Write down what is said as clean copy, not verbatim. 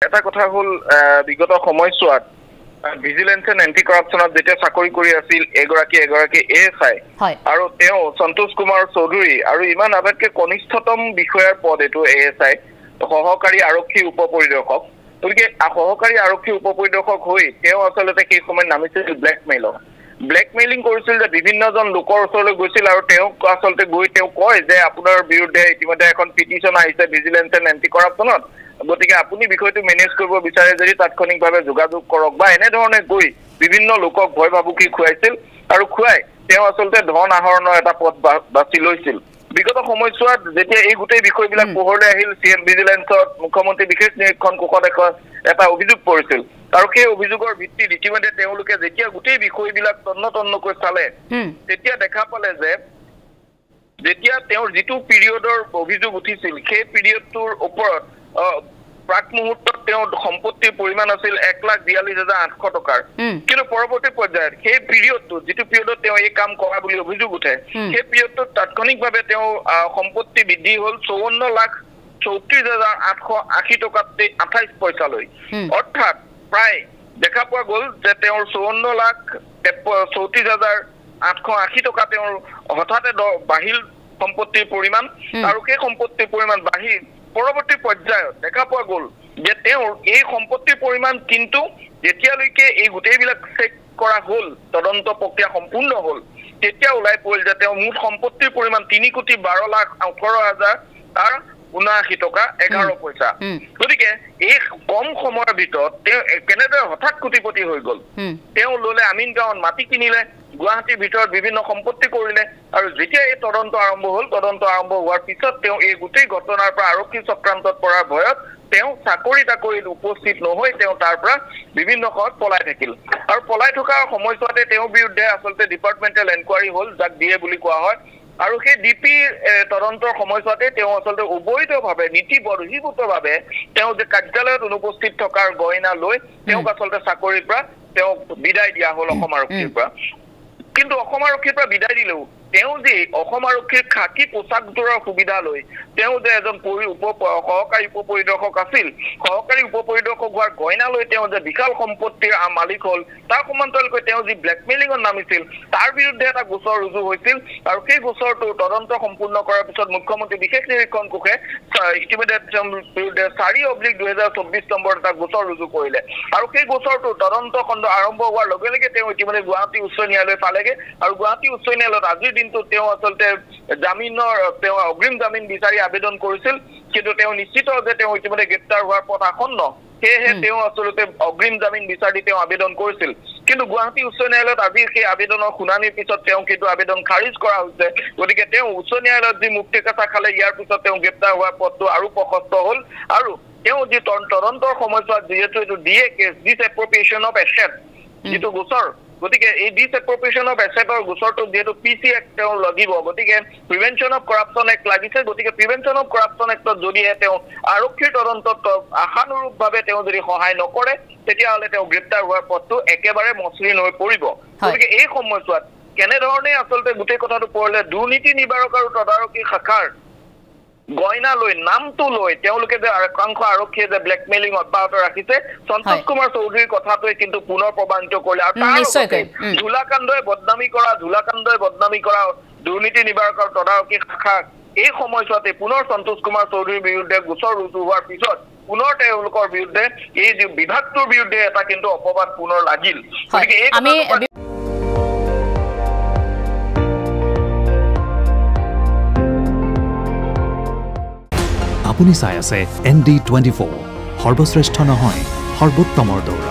এটা কথা হ'ল বিগত সময়ছোৱাত ভিজিলেন্স এণ্ড এন্টি কৰাপশ্যনত যেতিয়া চাকৰি কৰি আছিল এগৰাকী ASI আৰু তেওঁ সন্তোষ কুমাৰ চৌধুৰী আৰু ইমান আটাইতকৈ কনিষ্ঠতম বিষয়াৰ পদ এইটো ASI সহকাৰী আৰক্ষী উপ পৰিদৰ্শক গতিকে সহকাৰী আৰক্ষী উপ পৰিদৰ্শক হৈ তেওঁ আচলতে সেই সময়ত নামিছিল ব্লেকমেইলিং কৰিছিল যে বিভিন্নজন লোকৰ ওচৰলৈ গৈছিল আৰু তেওঁ আচলতে গৈ তেওঁ কয় যে আপোনাৰ বিৰুদ্ধে ইতিমধ্যে এখন পিটিশ্যন আহিছে ভিজিলেন্স এণ্ড এন্টি কৰাপশ্যনত গতিকে আপুনি বিষয়টো মেনেজ কৰিব বিচাৰে যদি তাৎক্ষণিকভাৱে যোগাযোগ কৰক বা এনেধৰণে গৈ বিভিন্ন লোকক ভয় ভাবুকি খুৱাইছিল আৰু খুৱাই তেওঁ আচলতে ধন আহৰণৰ এটা পথ বাছি লৈছিল বিগত সময়ছোৱাত যেতিয়া এই গোটেই বিষয়বিলাক পোহৰলৈ আহিল CM ভিজিলেন্সত মুখ্যমন্ত্ৰী বিশেষ নিৰীক্ষণ কোষত এটা অভিযোগ পৰিছিল আৰু সেই অভিযোগৰ ভিত্তিত ইতিমধ্যে তেওঁলোকে যেতিয়া গোটেই বিষয়বিলাক তন্নতন্নকৈ চালে তেতিয়া দেখা পালে যে যেতিয়া তেওঁৰ যিটো পিৰিয়ডৰ অভিযোগ উঠিছিল সেই পিৰিয়ডটোৰ ওপৰত প্ৰাক মুহূৰ্তত তেওঁৰ সম্পত্তিৰ পৰিমাণ আছিল 1,42,800 টকাৰ কিন্তু পৰৱৰ্তী পৰ্যায়ত সেই পিৰিয়ডটো যিটো পিৰিয়ডত তেওঁ এই কাম কৰা বুলি অভিযোগ উঠে সেই পিৰিয়ডটোত তাৎক্ষণিকভাৱে তেওঁ সম্পত্তি বৃদ্ধি হ'ল 54,34,880 টকাত 28 পইচালৈ অৰ্থাৎ প্ৰায় দেখা পোৱা গ'ল যে তেওঁৰ 54,34,880 টকা তেওঁৰ হঠাতে বাঢ়িল সম্পত্তিৰ পৰিমাণ আৰু সেই সম্পত্তিৰ পৰিমাণ বাঢ়ি পৰৱৰ্তী পৰ্যায়ত দেখা পোৱা গ'ল যে তেওঁৰ এই সম্পত্তিৰ পৰিমাণ কিন্তু যেতিয়ালৈকে এই গোটেইবিলাক চেক কৰা হ'ল তদন্ত প্ৰক্ৰিয়া সম্পূৰ্ণ হ'ল তেতিয়া ওলাই পৰিল যে তেওঁৰ মুঠ সম্পত্তিৰ পৰিমাণ 3,12,18,079 টকা 11 পইচা গতিকে এই কম সময়ৰ ভিতৰত তেওঁ কেনেদৰে হঠাৎ কোটিপতি হৈ গ'ল তেওঁ ল'লে আমিন গাঁৱত মাটি কিনিলে গুৱাহাটীৰ ভিতৰত বিভিন্ন সম্পত্তি কৰিলে আৰু যেতিয়া এই তদন্ত আৰম্ভ হোৱাৰ পিছত তেওঁ এই গোটেই ঘটনাৰ পৰা আৰক্ষী চক্ৰান্তত পৰাৰ ভয়ত তেওঁ চাকৰি তাকৰিত উপস্থিত নহৈ তেওঁ তাৰ পৰা বিভিন্ন সময়ত পলাই থাকিল আৰু পলাই থকাৰ সময়ছোৱাতে তেওঁৰ বিৰুদ্ধে আচলতে ডিপাৰ্টমেণ্টেল এনকুৱাৰী হ'ল যাক দিয়ে বুলি কোৱা হয় আৰু সেই ডিপি তদন্তৰ সময়ছোৱাতে তেওঁ আচলতে অবৈধভাৱে নীতিবহিৰ্ভূতভাৱে তেওঁ যে কাৰ্যালয়ত অনুপস্থিত থকাৰ গয়না লৈ তেওঁক আচলতে চাকৰিৰ পৰা তেওঁক বিদায় দিয়া হ'ল অসম আৰক্ষীৰ পৰা কিন্তু অসম আৰক্ষীৰ পৰা বিদায় দিলেও তেওঁ যে অসম আৰক্ষীৰ খাকী পোছাকযোৰৰ সুবিধা লৈ তেওঁ যে এজন সহকাৰী উপ পৰিদৰ্শক আছিল সহকাৰী উপ পৰিদৰ্শক হোৱাৰ গয়না লৈ তেওঁ যে বিশাল সম্পত্তিৰ মালিক হ'ল তাৰ সমান্তৰালকৈ তেওঁ যি ব্লেকমেইলিঙত নামিছিল তাৰ বিৰুদ্ধে এটা গোচৰ ৰুজু হৈছিল আৰু সেই গোচৰটো তদন্ত সম্পূৰ্ণ কৰাৰ পিছত মুখ্যমন্ত্ৰী বিশেষ নিৰীক্ষণ কোষে ইতিমধ্যে বিৰুদ্ধে 4/2024 নম্বৰত এটা গোচৰ ৰুজু কৰিলে আৰু সেই গোচৰটো তদন্ত খণ্ড আৰম্ভ হোৱাৰ লগে লগে তেওঁ ইতিমধ্যে গুৱাহাটী উচ্চ ন্যায়ালয় পালেগে আৰু গুৱাহাটী উচ্চ ন্যায়ালয়ত আজিৰ দিনটো তেওঁ আচলতে জামিনৰ তেওঁ অগ্ৰিম জামিন বিচাৰি আবেদন কৰিছিল কিন্তু তেওঁ নিশ্চিত যে তেওঁ ইতিমধ্যে গ্ৰেপ্তাৰ হোৱাৰ পথ আসন্ন সেয়েহে তেওঁ আচলতে অগ্ৰিম জামিন বিচাৰি তেওঁ আবেদন কৰিছিল কিন্তু গুৱাহাটী উচ্চ ন্যায়ালয়ত আজি সেই আবেদনৰ শুনানিৰ পিছত তেওঁ কিন্তু আবেদন খাৰিজ কৰা হৈছে গতিকে তেওঁ উচ্চ ন্যায়ালয়ত যি মুক্তিকাছা খালে ইয়াৰ পিছত তেওঁ গ্ৰেপ্তাৰ হোৱাৰ পথটো আৰু প্ৰশস্ত হ'ল আৰু তেওঁ যি তদন্তৰ সময়ছোৱাত যিহেতু এইটো DA কেছ ডিছএপ্ৰপ্ৰিয়েশ্যন অফ এছেট যিটো গোচৰ গতিকে এই ডিছএপ্ৰপ্ৰিয়েশ্যন অফ এছেটৰ গোচৰটো যেহেতু PC এক্ট তেওঁ লাগিব গতিকে প্ৰিভেনশ্যন অফ কৰাপশ্যন এক্ট লাগিছে গতিকে প্ৰিভেনশ্যন অফ কৰাপশ্যন এক্টত যদিহে তেওঁ আৰক্ষীৰ তদন্তত আশানুৰূপভাৱে তেওঁ যদি সহায় নকৰে তেতিয়াহ'লে তেওঁ গ্ৰেপ্তাৰ হোৱাৰ পথটো একেবাৰে মসৃণ হৈ পৰিব গতিকে এই সময়ছোৱাত কেনেধৰণে আচলতে গোটেই কথাটো পঢ়িলে দুৰ্নীতি নিবাৰক আৰু তদাৰকী শাখাৰ গয়না লৈ নামটো লৈ তেওঁলোকে যে একাংশ আৰক্ষীয়ে যে ব্লেকমেইলিং অব্যাহত ৰাখিছে সন্তোষ কুমাৰ চৌধুৰীৰ কথাটোৱে কিন্তু পুনৰ প্ৰমাণিত কৰিলে আৰু তাৰ ঝুলাকাণ্ডই বদনামী কৰা দুৰ্নীতি নিবাৰক আৰু তদাৰকী শাখা এই সময়ছোৱাতে পুনৰ সন্তোষ কুমাৰ চৌধুৰীৰ বিৰুদ্ধে গোচৰ ৰুজু হোৱাৰ পিছত পুনৰ তেওঁলোকৰ বিৰুদ্ধে এই যে বিভাগটোৰ বিৰুদ্ধে এটা কিন্তু অপবাদ পুনৰ লাগিল গতিকে এই আপুনি চাই আছে ND24 সৰ্বশ্ৰেষ্ঠ নহয় সৰ্বোত্তমৰ দৌৰ